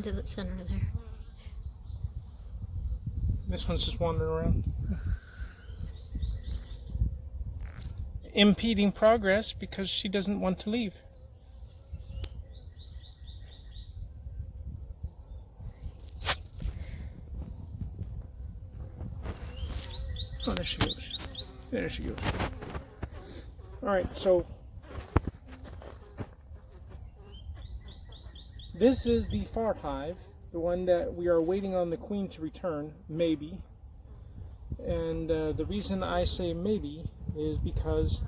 into the center there. This one's just wandering around. Impeding progress because she doesn't want to leave. Oh, there she goes. There she goes. Alright, so this is the far hive, the one that we are waiting on the queen to return, maybe. And the reason I say maybe is because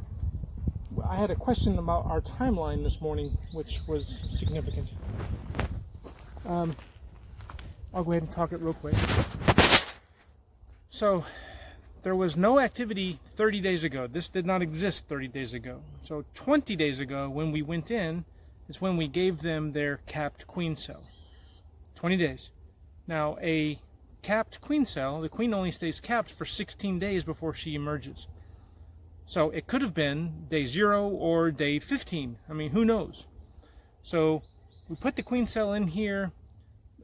I had a question about our timeline this morning, which was significant. I'll go ahead and talk it real quick. So, there was no activity 30 days ago. This did not exist 30 days ago. So 20 days ago, when we went in, is when we gave them their capped queen cell. 20 days. Now, a capped queen cell, the queen only stays capped for 16 days before she emerges. So it could have been day 0 or day 15. I mean, who knows? So we put the queen cell in here.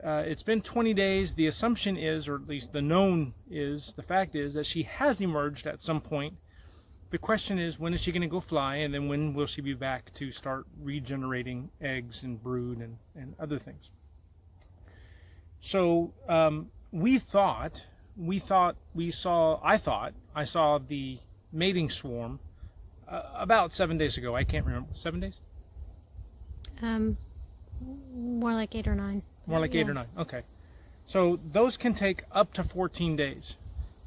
It's been 20 days. The assumption is, or at least the fact is that she has emerged at some point. The question is, when is she going to go fly, and then when will she be back to start regenerating eggs and brood and other things? So I thought I saw the mating swarm about 7 days ago. I can't remember. 7 days? More like 8 or 9. More like 8 or 9. Okay. So those can take up to 14 days.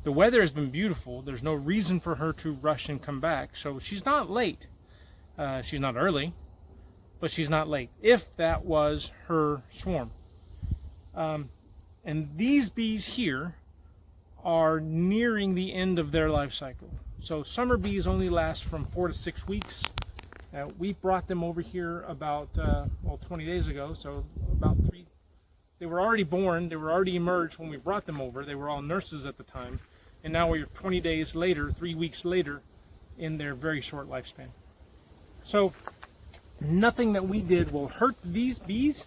The weather has been beautiful. There's no reason for her to rush and come back. So she's not late. She's not early, but she's not late, if that was her swarm. And these bees here are nearing the end of their life cycle. So summer bees only last from 4 to 6 weeks. We brought them over here about 20 days ago, so about 3. They were already born, they were already emerged when we brought them over. They were all nurses at the time, and now we're 20 days later, 3 weeks later, in their very short lifespan. So nothing that we did will hurt these bees,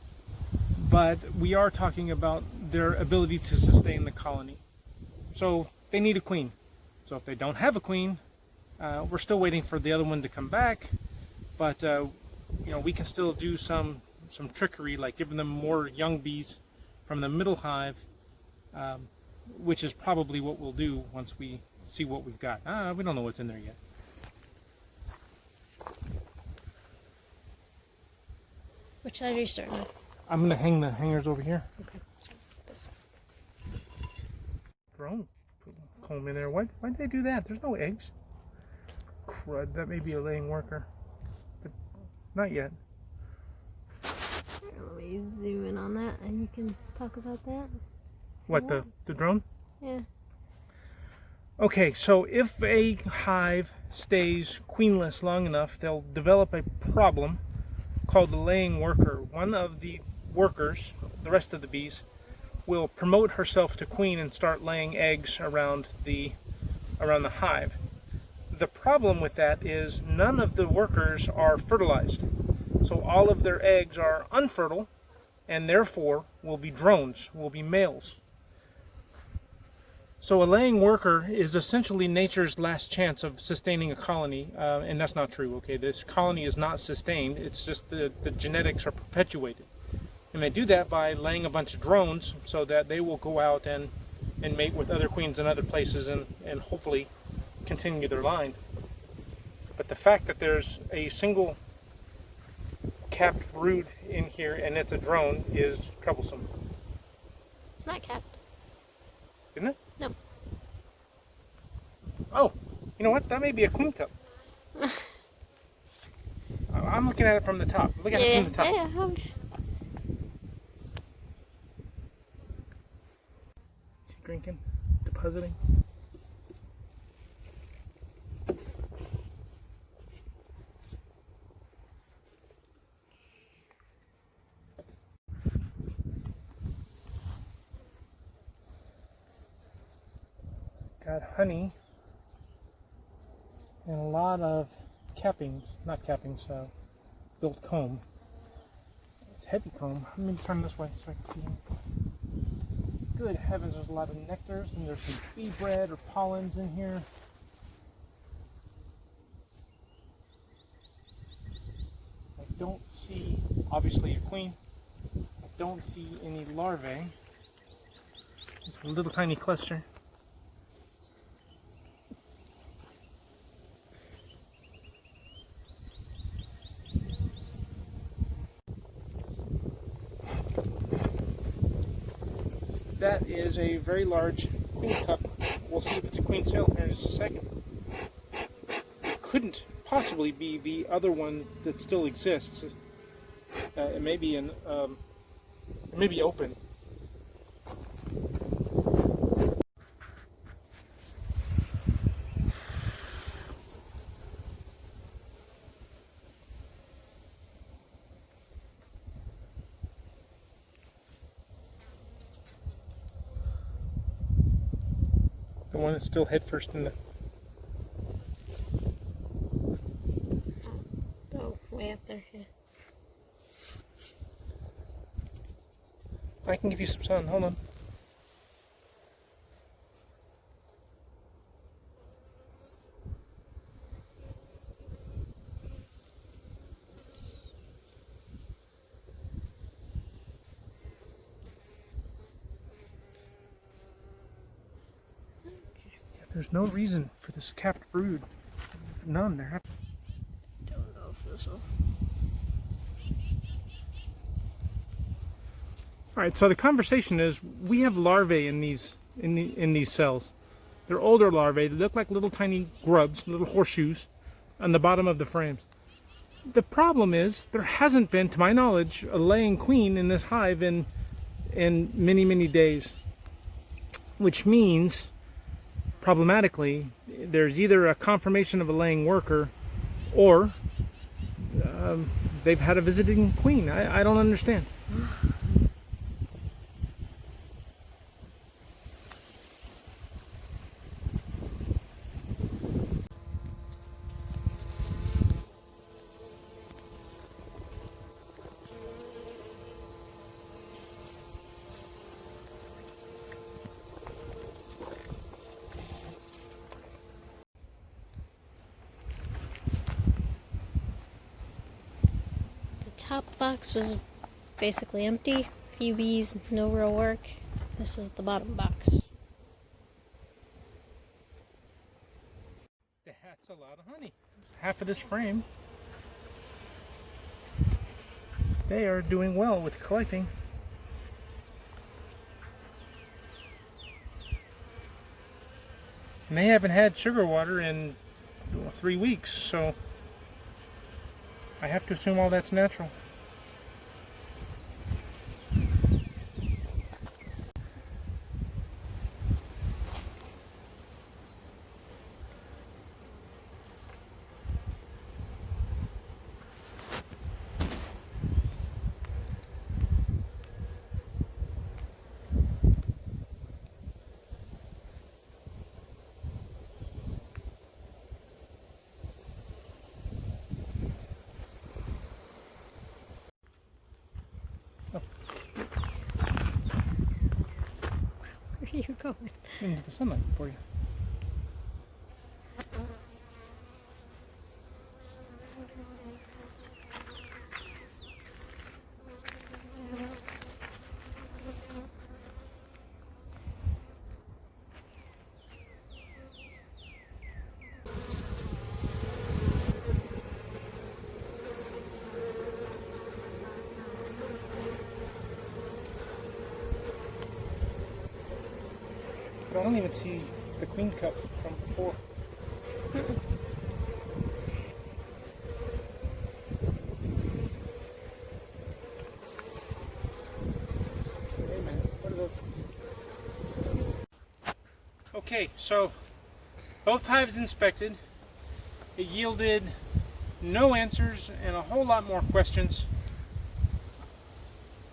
but we are talking about their ability to sustain the colony. So they need a queen. So if they don't have a queen, we're still waiting for the other one to come back, but we can still do some trickery, like giving them more young bees from the middle hive, which is probably what we'll do once we see what we've got. We don't know what's in there yet. Which side are you starting with? I'm going to hang the hangers over here. Okay. This side. Drone. Put a comb in there. Why did they do that? There's no eggs. Crud. That may be a laying worker. But not yet. Let me zoom in on that and you can talk about that. What, the drone? Yeah. Okay, so if a hive stays queenless long enough, they'll develop a problem called the laying worker. One of the workers, the rest of the bees, will promote herself to queen and start laying eggs around the hive. The problem with that is none of the workers are fertilized. So all of their eggs are unfertile and therefore will be drones, will be males. So a laying worker is essentially nature's last chance of sustaining a colony, and that's not true, okay? This colony is not sustained, it's just the genetics are perpetuated. And they do that by laying a bunch of drones so that they will go out and mate with other queens in other places and hopefully continue their line. But the fact that there's a single capped brood in here and it's a drone is troublesome. It's not capped. Isn't it? No. Oh, you know what? That may be a queen cup. I'm looking at it from the top. Look at it from the top. Yeah. She's drinking, depositing. Got honey and a lot of cappings, not cappings, built comb. It's heavy comb. Let me turn this way so I can see anything. Good heavens, there's a lot of nectars, and there's some bee bread or pollens in here. I don't see, obviously, a queen. I don't see any larvae. Just a little tiny cluster. That is a very large queen cup. We'll see if it's a queen cell here in just a second. It couldn't possibly be the other one that still exists. It may be it may be open. The one that's still head first in the... Oh, way up there, yeah. I can give you some sun, hold on. There's no reason for this capped brood. None. There. Don't know if this will. All right. So the conversation is: we have larvae in these cells. They're older larvae. They look like little tiny grubs, little horseshoes, on the bottom of the frames. The problem is there hasn't been, to my knowledge, a laying queen in this hive in many days, which means, problematically, there's either a confirmation of a laying worker, or they've had a visiting queen. I don't understand. Top box was basically empty. Few bees, no real work. This is the bottom box. That's a lot of honey. Half of this frame. They are doing well with collecting. And they haven't had sugar water in 3 weeks, so I have to assume all that's natural. Where are you going? Into the sunlight for you. But I don't even see the queen cup from before. Wait a minute, what are those? Okay, so both hives inspected. It yielded no answers and a whole lot more questions.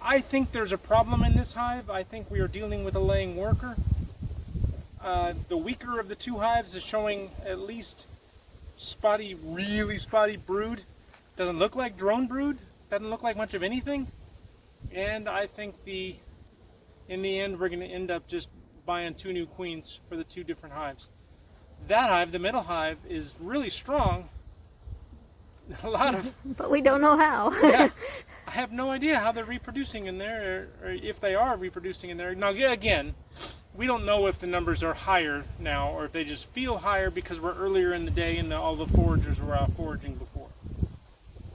I think there's a problem in this hive. I think we are dealing with a laying worker. The weaker of the two hives is showing at least spotty, really spotty brood. Doesn't look like drone brood. Doesn't look like much of anything. And I think in the end we're going to end up just buying 2 new queens for the 2 different hives. That hive, the middle hive, is really strong. A lot of, But we don't know how. yeah, I have no idea how they're reproducing in there, or if they are reproducing in there. Now, again, we don't know if the numbers are higher now, or if they just feel higher because we're earlier in the day and all the foragers were out foraging before.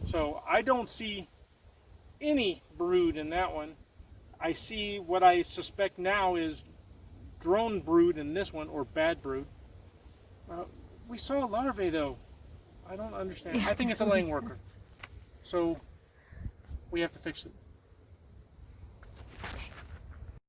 So I don't see any brood in that one. I see what I suspect now is drone brood in this one, or bad brood. We saw a larvae though. I don't understand. I think it's a laying worker. So we have to fix it.